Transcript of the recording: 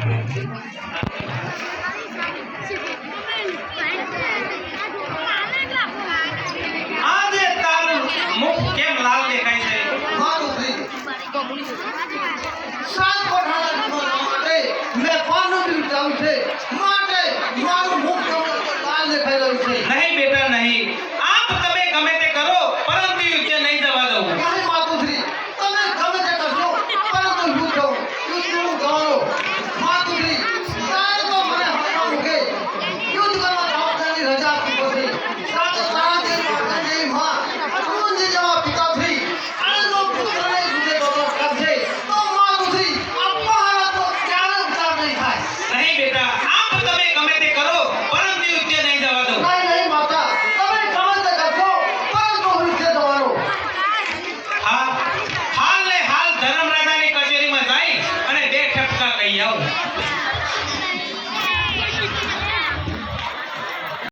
આજે તારું મુખ કેમ લાલ દેખાય છે? સાત કોઠાના માટે મેં પાનું પીવડાવ્યું છે માટે મારું મુખ લાલ દેખાઈ રહ્યું છે. નહીં બેટા નહીં, આપ તમે ગમે તે કરો પરંતુ યુદ્ધ નહીં જવા દઉં. નહીં માતુશ્રી, તમે ગમે તે કરશો પરંતુ યુદ્ધનું જવાનો. માતુશ્રી, તારે તો મને હમણાં મૂકે યુદ્ધ કરવા જવાબદારી રજા આપવી પડશે. સાથે તારા જેવી માં અર્જુનજી જેવા પિતાશ્રી અને જો પુત્રને યુદ્ધે દોડત કરશે તો માતુશ્રી આ મહારાજ તો ક્યારે ઉતાર નહીં થાય. નહીં બેટા, આપ તમે ગમે તે કરો પરંતુ યુદ્ધ નહીં જવા દઉં. નહીં નહીં માતા, તમે ગમે તે કરશો પરંતુ યુદ્ધે જવાનો. હા, હાલ ને હાલ ધર્મરાજાની કચેરીમાં જઈ અને બે ઠપકા કહી આવું.